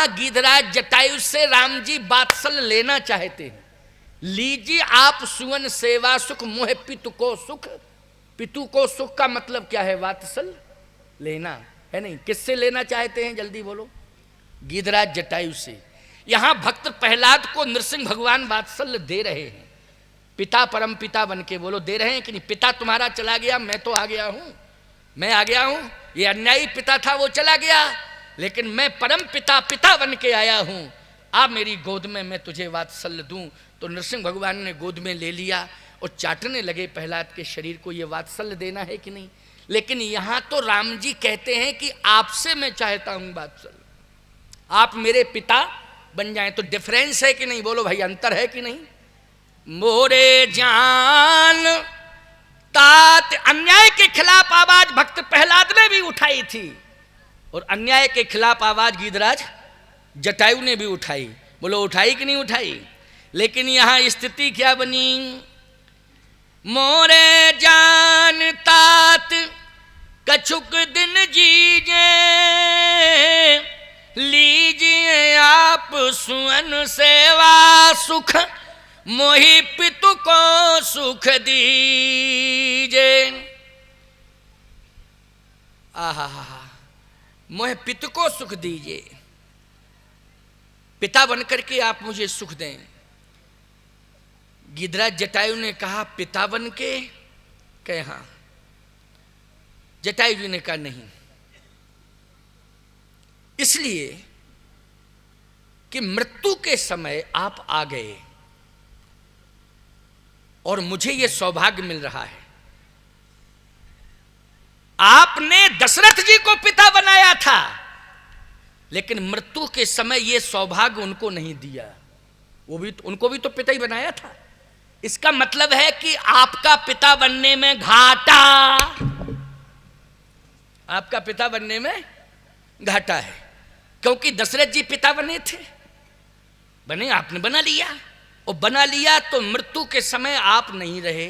यहां गीधराज जटायु से राम जी वात्सल्य लेना चाहते हैं। लीजिए आप सुवन सेवा सुख मोह पितु को सुख। पितु को सुख का मतलब क्या है? वात्सल्य लेना है। नहीं, किससे लेना चाहते हैं? जल्दी बोलो। गीधराज जटायु से। यहां भक्त प्रहलाद को नृसिंह भगवान वात्सल्य दे रहे हैं। पिता परम पिता बन के बोलो, दे रहे हैं कि नहीं? पिता तुम्हारा चला गया, मैं तो आ गया हूं, मैं आ गया हूं। ये अन्यायी पिता था, वो चला गया, लेकिन मैं परम पिता पिता बन के आया हूं। अब मेरी गोद में मैं तुझे वात्सल्य दूं। तो नृसिंह भगवान ने गोद में ले लिया और चाटने लगे प्रहलाद के शरीर को। ये वात्सल्य देना है कि नहीं? लेकिन यहां तो राम जी कहते हैं कि आपसे मैं चाहता हूं वात्सल्य, आप मेरे पिता बन जाएं। तो डिफरेंस है कि नहीं? बोलो भाई, अंतर है कि नहीं? मोरे जान तात। अन्याय के खिलाफ आवाज भक्त प्रहलाद ने भी उठाई थी और अन्याय के खिलाफ आवाज गीधराज जटायु ने भी उठाई। बोलो, उठाई कि नहीं उठाई? लेकिन यहां स्थिति क्या बनी? मोरे जान तात कछुक दिन जीजे, लीजिए आप सुवन सेवा सुख मोहि पितु को सुख दीजे। आहा, मोह पितु को सुख दीजिए, पिता बनकर के आप मुझे सुख दें। गीधराज जटायु ने कहा, पिता बन के? कहे हां। जटायु जी ने कहा नहीं, इसलिए कि मृत्यु के समय आप आ गए और मुझे यह सौभाग्य मिल रहा है। आपने दशरथ जी को पिता बनाया था, लेकिन मृत्यु के समय यह सौभाग्य उनको नहीं दिया। उनको भी तो पिता ही बनाया था। इसका मतलब है कि आपका पिता बनने में घाटा, आपका पिता बनने में घाटा है। क्योंकि दशरथ जी पिता बने थे, बने, आपने बना लिया, और बना लिया तो मृत्यु के समय आप नहीं रहे।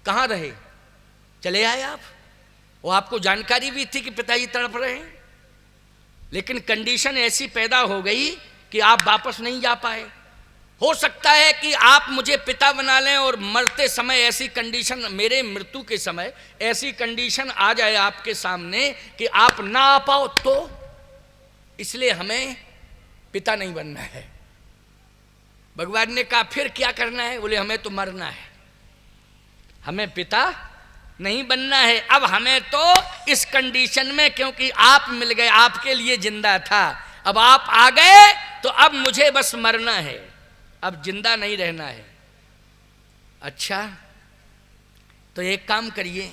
कहां रहे? चले आए आप। वो आपको जानकारी भी थी कि पिताजी तड़प रहे हैं, लेकिन कंडीशन ऐसी पैदा हो गई कि आप वापस नहीं जा पाए। हो सकता है कि आप मुझे पिता बना लें और मरते समय ऐसी कंडीशन, मेरे मृत्यु के समय ऐसी कंडीशन आ जाए आपके सामने कि आप ना आ पाओ, तो इसलिए हमें पिता नहीं बनना है। भगवान ने कहा फिर क्या करना है? बोले हमें तो मरना है, हमें पिता नहीं बनना है। अब हमें तो इस कंडीशन में, क्योंकि आप मिल गए, आपके लिए जिंदा था, अब आप आ गए तो अब मुझे बस मरना है, अब जिंदा नहीं रहना है। अच्छा, तो एक काम करिए,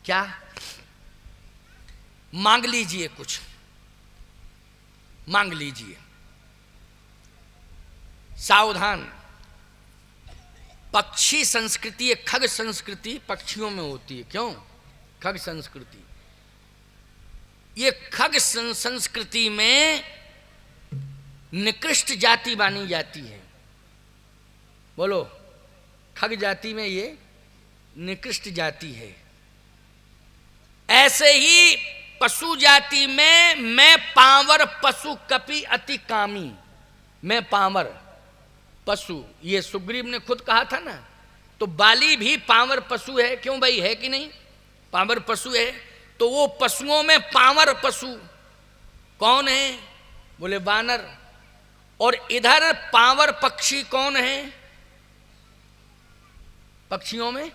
क्या? मांग लीजिए, कुछ मांग लीजिए। सावधान, पक्षी संस्कृति, खग संस्कृति पक्षियों में होती है। क्यों? खग संस्कृति, ये खग संस्कृति में निकृष्ट जाति मानी जाती है। बोलो, खग जाति में ये निकृष्ट जाति है। ऐसे ही पशु जाति में मैं पांवर पशु कपि अति कामी, मैं पांवर पशु, ये सुग्रीव ने खुद कहा था ना। तो बाली भी पांवर पशु है। क्यों भाई, है कि नहीं? पांवर पशु है। तो वो पशुओं में पांवर पशु कौन है? बोले वानर। और इधर पांवर पक्षी कौन है? पक्षियों में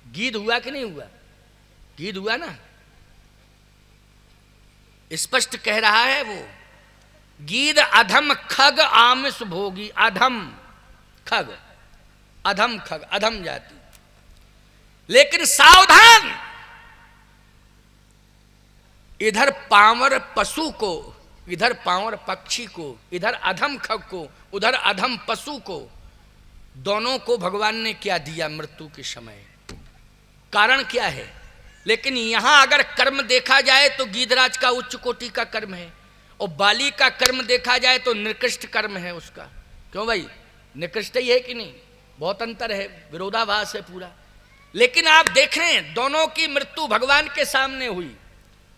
गीध हुआ कि नहीं हुआ? गीध हुआ ना, स्पष्ट कह रहा है वो। गीध अधम खग आमिष भोगी, अधम खग, अधम खग, अधम जाति। लेकिन सावधान, इधर पांवर पशु को, इधर पांवर पक्षी को, इधर अधम खग को, उधर अधम पशु को, दोनों को भगवान ने क्या दिया मृत्यु के समय? कारण क्या है? लेकिन यहां अगर कर्म देखा जाए तो गीधराज का उच्च कोटि का कर्म है, और बाली का कर्म देखा जाए तो निकृष्ट कर्म है उसका। क्यों भाई, निकृष्ट ही है कि नहीं? बहुत अंतर है, विरोधाभास है पूरा। लेकिन आप देख रहे हैं दोनों की मृत्यु भगवान के सामने हुई।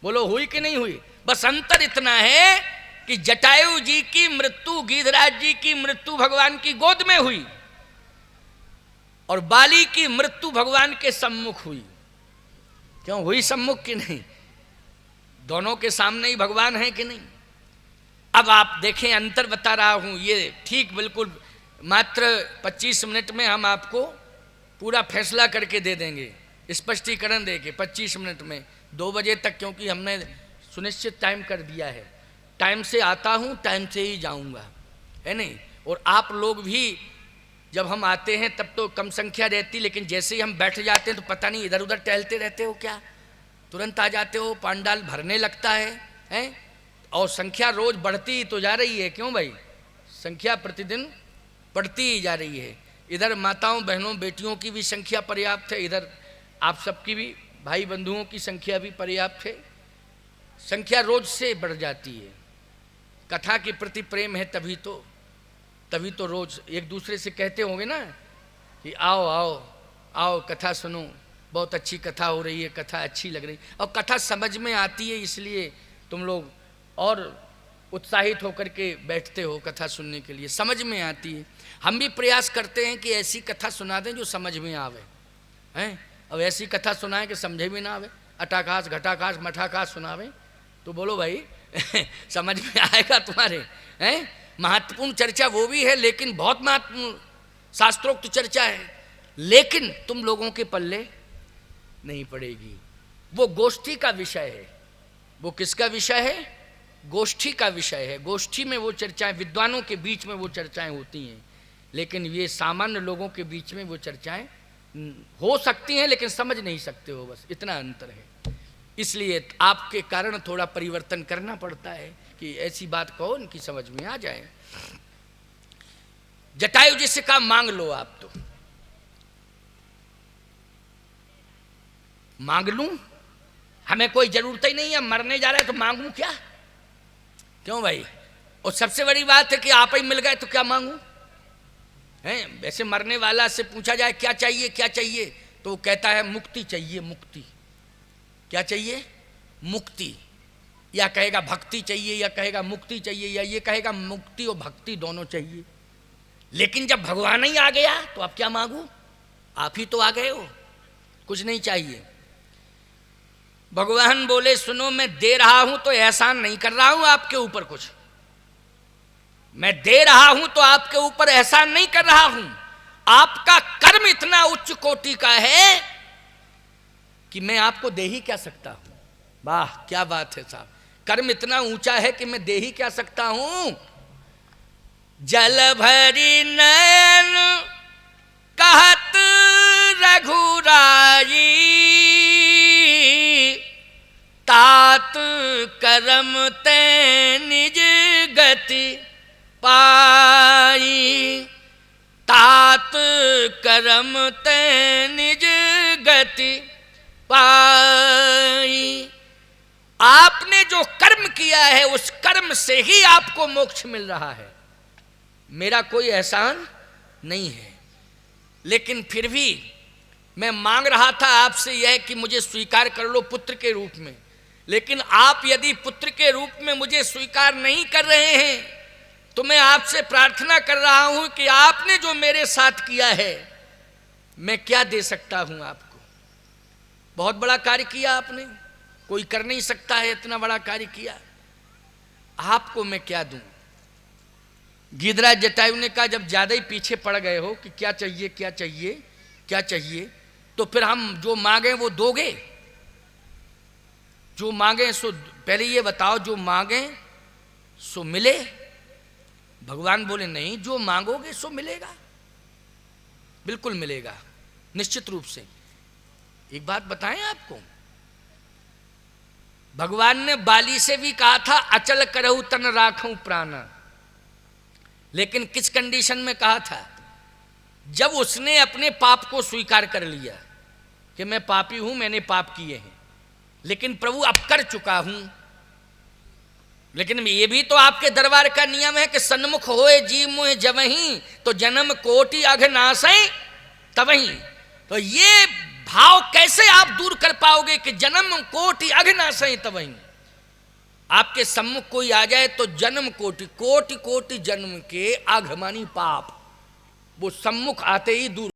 बोलो, हुई कि नहीं हुई? बस अंतर इतना है कि जटायु जी की मृत्यु, गीधराज जी की मृत्यु भगवान की गोद में हुई और बाली की मृत्यु भगवान के सम्मुख हुई। क्यों हुई सम्मुख कि नहीं? दोनों के सामने ही भगवान है कि नहीं? अब आप देखें, अंतर बता रहा हूं, ये ठीक बिल्कुल मात्र 25 मिनट में हम आपको पूरा फैसला करके दे देंगे, स्पष्टीकरण देके 25 मिनट में 2 बजे तक, क्योंकि हमने सुनिश्चित टाइम कर दिया है। टाइम से आता हूँ, टाइम से ही जाऊँगा, है नहीं? और आप लोग भी जब हम आते हैं तब तो कम संख्या रहती, लेकिन जैसे ही हम बैठ जाते हैं तो पता नहीं इधर उधर टहलते रहते हो क्या, तुरंत आ जाते हो, पांडाल भरने लगता है, हैं? और संख्या रोज बढ़ती ही तो जा रही है। क्यों भाई? संख्या प्रतिदिन बढ़ती ही जा रही है। इधर माताओं बहनों बेटियों की भी संख्या पर्याप्त है, इधर आप सबकी भी भाई बंधुओं की संख्या भी पर्याप्त है। संख्या रोज से बढ़ जाती है। कथा के प्रति प्रेम है तभी तो रोज एक दूसरे से कहते होंगे ना कि आओ आओ आओ कथा सुनो, बहुत अच्छी कथा हो रही है, कथा अच्छी लग रही, और कथा समझ में आती है, इसलिए तुम लोग और उत्साहित होकर के बैठते हो कथा सुनने के लिए, समझ में आती है। हम भी प्रयास करते हैं कि ऐसी कथा सुना दें जो समझ में आवे, हैं? अब ऐसी कथा सुनाएं कि समझे भी ना आवे, अटाकाश घटाकाश मठाकाश सुनावे तो बोलो भाई समझ में आएगा तुम्हारे? हैं? महत्वपूर्ण चर्चा वो भी है, लेकिन बहुत महत्वपूर्ण शास्त्रोक्त चर्चा है, लेकिन तुम लोगों के पल्ले नहीं पड़ेगी। वो गोष्ठी का विषय है। वो किसका विषय है? गोष्ठी का विषय है। गोष्ठी में वो चर्चाएं, विद्वानों के बीच में वो चर्चाएं होती हैं, लेकिन ये सामान्य लोगों के बीच में वो चर्चाएं हो सकती हैं, लेकिन समझ नहीं सकते हो, बस इतना अंतर है। इसलिए आपके कारण थोड़ा परिवर्तन करना पड़ता है कि ऐसी बात कहो उनकी समझ में आ जाए। जटायु जी से कहा मांग लो, आप तो मांग लूं, हमें कोई जरूरत ही नहीं है, मरने जा रहे हैं तो मांगू क्या? क्यों भाई? और सबसे बड़ी बात है कि आप ही मिल गए तो क्या मांगू? हैं? वैसे मरने वाला से पूछा जाए क्या चाहिए क्या चाहिए, तो वो कहता है मुक्ति चाहिए, मुक्ति। क्या चाहिए? मुक्ति। या कहेगा भक्ति चाहिए, या कहेगा मुक्ति चाहिए, या ये कहेगा मुक्ति और भक्ति दोनों चाहिए। लेकिन जब भगवान ही आ गया तो आप क्या मांगू? आप ही तो आ गए हो, कुछ नहीं चाहिए। भगवान बोले सुनो, मैं दे रहा हूं तो एहसान नहीं कर रहा हूं आपके ऊपर, कुछ मैं दे रहा हूं तो आपके ऊपर एहसान नहीं कर रहा हूं। आपका कर्म इतना उच्च कोटि का है कि मैं आपको दे ही क्या सकता हूं। वाह क्या बात है साहब, कर्म इतना ऊंचा है कि मैं दे ही क्या सकता हूं। जल भरी नयन कहत रघुराई, तात करम ते निज गति पाई, तात करम ते निज गति पाई। आपने जो कर्म किया है उस कर्म से ही आपको मोक्ष मिल रहा है, मेरा कोई एहसान नहीं है। लेकिन फिर भी मैं मांग रहा था आपसे यह कि मुझे स्वीकार कर लो पुत्र के रूप में, लेकिन आप यदि पुत्र के रूप में मुझे स्वीकार नहीं कर रहे हैं तो मैं आपसे प्रार्थना कर रहा हूं कि आपने जो मेरे साथ किया है मैं क्या दे सकता हूं आपको। बहुत बड़ा कार्य किया आपने, कोई कर नहीं सकता है इतना बड़ा कार्य किया, आपको मैं क्या दूं। गिरिराज जटायु ने कहा जब ज्यादा ही पीछे पड़ गए हो कि क्या चाहिए क्या चाहिए क्या चाहिए, तो फिर हम जो मांगे वो दोगे? जो मांगे सो पहले ये बताओ, जो मांगे सो मिले? भगवान बोले नहीं, जो मांगोगे सो मिलेगा, बिल्कुल मिलेगा निश्चित रूप से। एक बात बताएं आपको, भगवान ने बाली से भी कहा था अचल करहु तन राखूं प्राण, लेकिन किस कंडीशन में कहा था? जब उसने अपने पाप को स्वीकार कर लिया कि मैं पापी हूं, मैंने पाप किए हैं, लेकिन प्रभु अब कर चुका हूं। लेकिन ये भी तो आपके दरबार का नियम है कि सन्मुख होए जीव मुँह जबहीं, तो जन्म कोटि अघ नासै तबहीं। तो ये भाव कैसे आप दूर कर पाओगे कि जन्म कोटि अघ नासै तबहीं? आपके सम्मुख कोई आ जाए तो जन्म कोटि कोटि कोटि जन्म के आघमानी पाप वो सम्मुख आते ही दूर